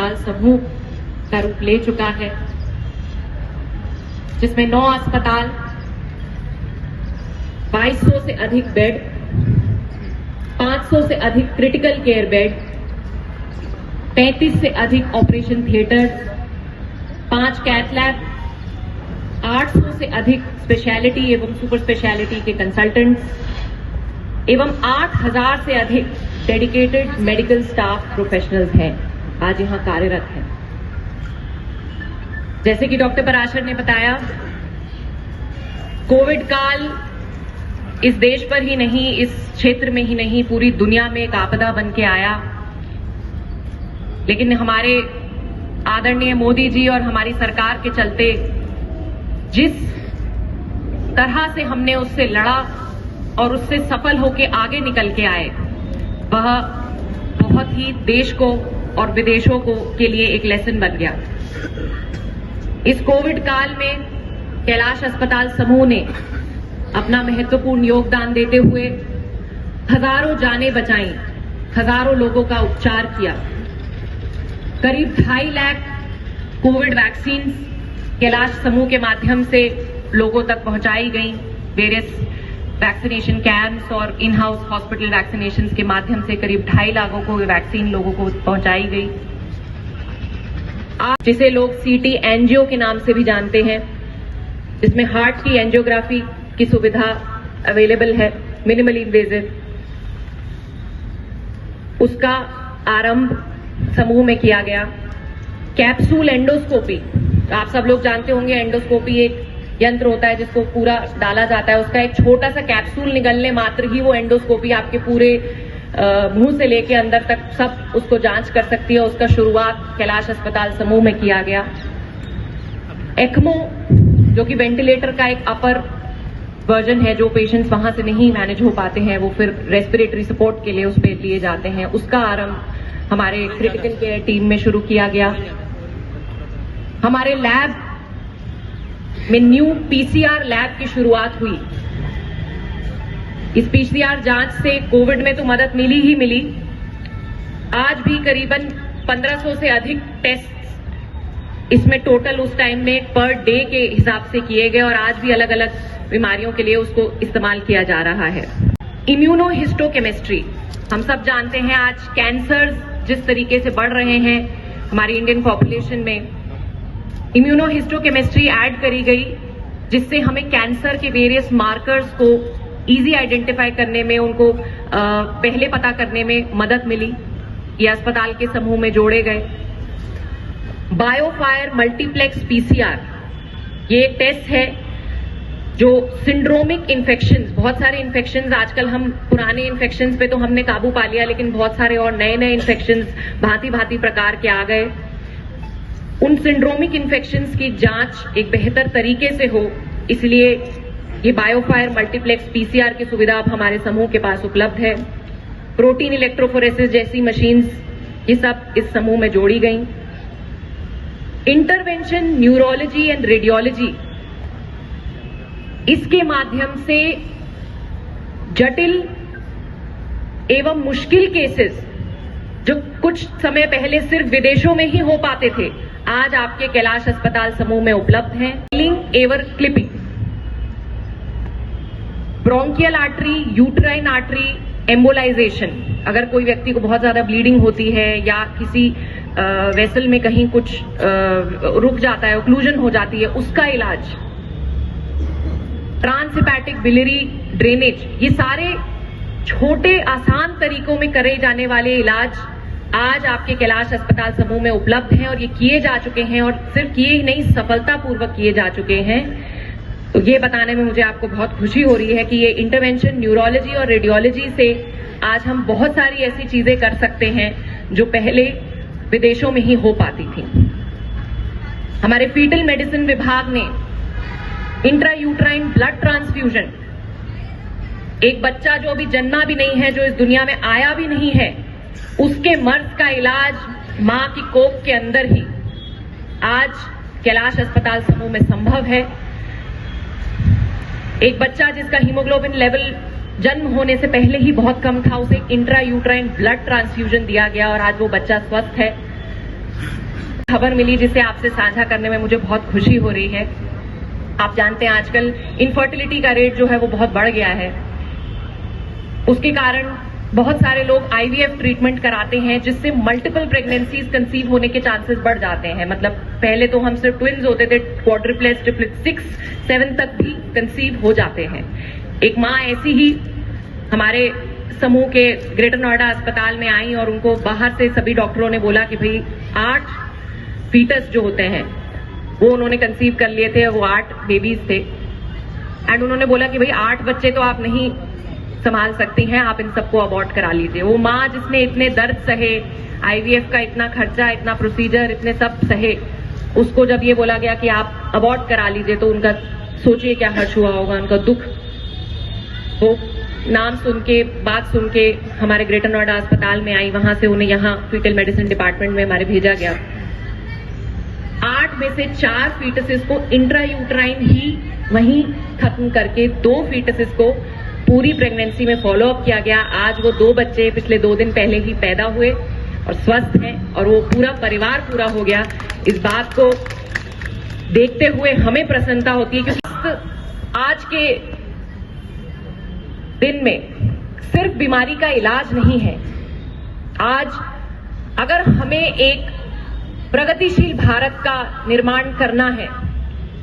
अस्पताल समूह का रूप ले चुका है, जिसमें 9 अस्पताल, 2200 से अधिक बेड, 500 से अधिक क्रिटिकल केयर बेड, 35 से अधिक ऑपरेशन थिएटर, 5 कैथ लैब, 800 से अधिक स्पेशलिटी एवं सुपर स्पेशलिटी के कंसल्टेंट्स एवं 8000 से अधिक डेडिकेटेड मेडिकल स्टाफ प्रोफेशनल्स हैं, आज यहां कार्यरत हैं। जैसे कि डॉक्टर पराशर ने बताया, कोविड काल इस देश पर ही नहीं, इस क्षेत्र में ही नहीं, पूरी दुनिया में एक आपदा बन के आया। लेकिन हमारे आदरणीय मोदी जी और हमारी सरकार के चलते जिस तरह से हमने उससे लड़ा और उससे सफल होकर आगे निकल के आए, वह बहुत ही देश को और विदेशों को के लिए एक लेसन बन गया। इस कोविड काल में कैलाश अस्पताल समूह ने अपना महत्वपूर्ण योगदान देते हुए हजारों जानें बचाई, हजारों लोगों का उपचार किया। करीब 2.5 लाख कोविड वैक्सीन कैलाश समूह के माध्यम से लोगों तक पहुंचाई गई। वेरियस वैक्सीनेशन कैंप्स और इन हाउस हॉस्पिटल वैक्सीनेशन के माध्यम से करीब 2.5 लाखों को वैक्सीन लोगों को पहुंचाई गई। आज जिसे लोग सीटी एंजियो के नाम से भी जानते हैं, जिसमें हार्ट की एंजियोग्राफी की सुविधा अवेलेबल है, मिनिमली इन्वेजिव, उसका आरंभ समूह में किया गया। कैप्सूल एंडोस्कोपी, आप सब लोग जानते होंगे, एंडोस्कोपी एक यंत्र होता है जिसको पूरा डाला जाता है, उसका एक छोटा सा कैप्सूल निगलने मात्र ही वो एंडोस्कोपी आपके पूरे मुंह से लेके अंदर तक सब उसको जांच कर सकती है। उसका शुरुआत कैलाश अस्पताल समूह में किया गया। एक्मो, जो कि वेंटिलेटर का एक अपर वर्जन है, जो पेशेंट्स वहां से नहीं मैनेज हो पाते हैं, वो फिर रेस्पिरेटरी सपोर्ट के लिए उस पर लिए जाते हैं, उसका आरंभ हमारे क्रिटिकल केयर टीम में शुरू किया गया। हमारे लैब में न्यू पीसीआर लैब की शुरुआत हुई। इस पीसीआर जांच से कोविड में तो मदद मिली ही मिली, आज भी करीबन 1500 से अधिक टेस्ट इसमें टोटल उस टाइम में पर डे के हिसाब से किए गए और आज भी अलग अलग बीमारियों के लिए उसको इस्तेमाल किया जा रहा है। इम्यूनोहिस्टोकेमिस्ट्री, हम सब जानते हैं आज कैंसर जिस तरीके से बढ़ रहे हैं हमारी इंडियन पॉपुलेशन में, इम्यूनोहिस्टोकेमिस्ट्री ऐड करी गई, जिससे हमें कैंसर के वेरियस मार्कर्स को इजी आइडेंटिफाई करने में, उनको पहले पता करने में मदद मिली। ये अस्पताल के समूह में जोड़े गए। बायोफायर मल्टीप्लेक्स पीसीआर, ये एक टेस्ट है जो सिंड्रोमिक इन्फेक्शंस, बहुत सारे इन्फेक्शंस, आजकल हम पुराने इन्फेक्शंस पे तो हमने काबू पा लिया, लेकिन बहुत सारे और नए नए इन्फेक्शंस भांति भांति प्रकार के आ गए। उन सिंड्रोमिक इन्फेक्शंस की जांच एक बेहतर तरीके से हो, इसलिए ये बायोफायर मल्टीप्लेक्स पीसीआर की सुविधा अब हमारे समूह के पास उपलब्ध है। प्रोटीन इलेक्ट्रोफोरेसिस जैसी मशीन्स, ये सब इस समूह में जोड़ी गई। इंटरवेंशन न्यूरोलॉजी एंड रेडियोलॉजी, इसके माध्यम से जटिल एवं मुश्किल केसेस जो कुछ समय पहले सिर्फ विदेशों में ही हो पाते थे, आज आपके कैलाश अस्पताल समूह में उपलब्ध हैं। Ever clipping, bronchial artery, uterine artery embolisation, अगर कोई व्यक्ति को बहुत ज्यादा ब्लीडिंग होती है या किसी वेसल में कहीं कुछ रुक जाता है, ओक्लूजन हो जाती है, उसका इलाज। ट्रांसहिपैटिक बिलियरी ड्रेनेज, ये सारे छोटे आसान तरीकों में करे जाने वाले इलाज आज आपके कैलाश अस्पताल समूह में उपलब्ध हैं और ये किए जा चुके हैं, और सिर्फ किए ही नहीं, सफलतापूर्वक किए जा चुके हैं। तो ये बताने में मुझे आपको बहुत खुशी हो रही है कि ये इंटरवेंशन न्यूरोलॉजी और रेडियोलॉजी से आज हम बहुत सारी ऐसी चीजें कर सकते हैं जो पहले विदेशों में ही हो पाती थी। हमारे फीटल मेडिसिन विभाग ने इंट्रायूट्राइन ब्लड ट्रांसफ्यूजन, एक बच्चा जो अभी जन्मा भी नहीं है, जो इस दुनिया में आया भी नहीं है, उसके मर्ज का इलाज मां की कोख के अंदर ही आज कैलाश अस्पताल समूह में संभव है। एक बच्चा जिसका हीमोग्लोबिन लेवल जन्म होने से पहले ही बहुत कम था, उसे इंट्रायूट्राइन ब्लड ट्रांसफ्यूजन दिया गया और आज वो बच्चा स्वस्थ है। खबर मिली जिसे आपसे साझा करने में मुझे बहुत खुशी हो रही है। आप जानते हैं आजकल इनफर्टिलिटी का रेट जो है वो बहुत बढ़ गया है। उसके कारण बहुत सारे लोग आईवीएफ ट्रीटमेंट कराते हैं जिससे मल्टीपल प्रेगनेंसीज कंसीव होने के चांसेस बढ़ जाते हैं। मतलब पहले तो हम सिर्फ ट्विन्स होते थे, क्वाड्रिप्लेट्स, ट्रिपलेट्स, 6, 7 तक भी कंसीव हो जाते हैं। एक माँ ऐसी ही हमारे समूह के ग्रेटर नोएडा अस्पताल में आई और उनको बाहर से सभी डॉक्टरों ने बोला कि भाई 8 फीटस जो होते हैं वो उन्होंने कंसीव कर लिए थे, वो 8 बेबीज थे। एंड उन्होंने बोला कि भाई 8 बच्चे तो आप नहीं संभाल सकती हैं, आप इन सबको अबॉर्ट करा लीजिए। वो माँ जिसने इतने दर्द सहे, आईवीएफ का इतना खर्चा, इतना प्रोसीजर, इतने सब सहे, उसको जब ये बोला गया कि आप अबॉर्ट करा लीजिए तो उनका सोचिए क्या हर्ष हुआ होगा, उनका दुख। वो नाम सुन के, बात सुन के हमारे ग्रेटर नोएडा अस्पताल में आई, वहां से उन्हें यहाँ फीटल मेडिसिन डिपार्टमेंट में हमारे भेजा गया। 8 में से 4 फीटसेस को इंट्रायूट्राइन ही वहीं खत्म करके 2 फीटसेस को पूरी प्रेगनेंसी में फॉलो अप किया गया। आज वो 2 बच्चे पिछले 2 दिन पहले ही पैदा हुए और स्वस्थ हैं और वो पूरा परिवार पूरा हो गया। इस बात को देखते हुए हमें प्रसन्नता होती है क्योंकि आज के दिन में सिर्फ बीमारी का इलाज नहीं है। आज अगर हमें एक प्रगतिशील भारत का निर्माण करना है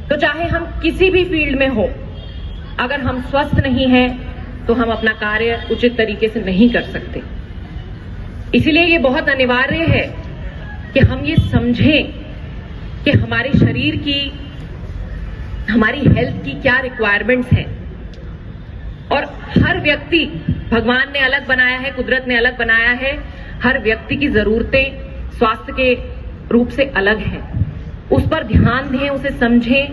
तो चाहे हम किसी भी फील्ड में हो, अगर हम स्वस्थ नहीं हैं तो हम अपना कार्य उचित तरीके से नहीं कर सकते। इसीलिए ये बहुत अनिवार्य है कि हम ये समझें कि हमारे शरीर की, हमारी हेल्थ की क्या रिक्वायरमेंट्स हैं। और हर व्यक्ति, भगवान ने अलग बनाया है, कुदरत ने अलग बनाया है, हर व्यक्ति की जरूरतें स्वास्थ्य के रूप से अलग हैं। उस पर ध्यान दें, उसे समझें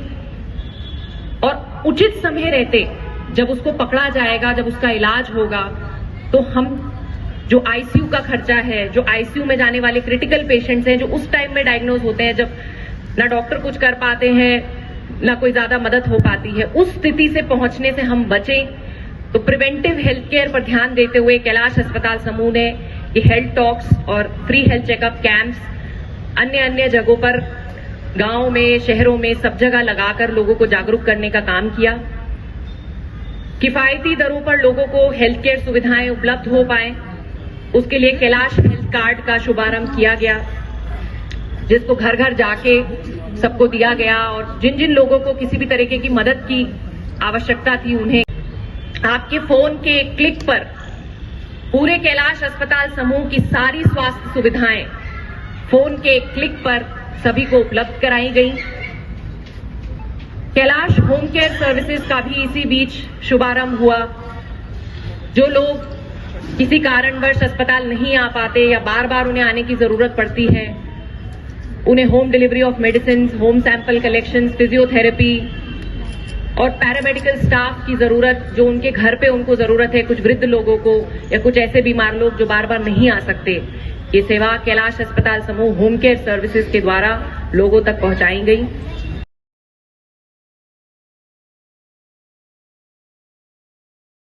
और उचित समय रहते जब उसको पकड़ा जाएगा, जब उसका इलाज होगा, तो हम जो आईसीयू का खर्चा है, जो आईसीयू में जाने वाले क्रिटिकल पेशेंट्स हैं, जो उस टाइम में डायग्नोज होते हैं जब ना डॉक्टर कुछ कर पाते हैं, ना कोई ज्यादा मदद हो पाती है, उस स्थिति से पहुंचने से हम बचें। तो प्रिवेंटिव हेल्थ केयर पर ध्यान देते हुए कैलाश अस्पताल समूह ने ये हेल्थ टॉक्स और फ्री हेल्थ चेकअप कैंप्स अन्य जगहों पर, गांव में, शहरों में, सब जगह लगाकर लोगों को जागरूक करने का काम किया। किफायती दरों पर लोगों को हेल्थ केयर सुविधाएं उपलब्ध हो पाए, उसके लिए कैलाश हेल्थ कार्ड का शुभारंभ किया गया, जिसको घर घर जाके सबको दिया गया। और जिन जिन लोगों को किसी भी तरीके की मदद की आवश्यकता थी, उन्हें आपके फोन के क्लिक पर पूरे कैलाश अस्पताल समूह की सारी स्वास्थ्य सुविधाएं फोन के क्लिक पर सभी को उपलब्ध कराई गई। कैलाश होम केयर सर्विसेज का भी इसी बीच शुभारंभ हुआ। जो लोग किसी कारणवश अस्पताल नहीं आ पाते या बार बार उन्हें आने की जरूरत पड़ती है, उन्हें home delivery of medicine, home sample collection, physiotherapy और पैरामेडिकल स्टाफ की जरूरत, जो उनके घर पे उनको जरूरत है, कुछ वृद्ध लोगों को या कुछ ऐसे बीमार लोग जो बार बार नहीं आ सकते, ये सेवा कैलाश अस्पताल समूह होम केयर सर्विसेज के द्वारा लोगों तक पहुंचाई गई।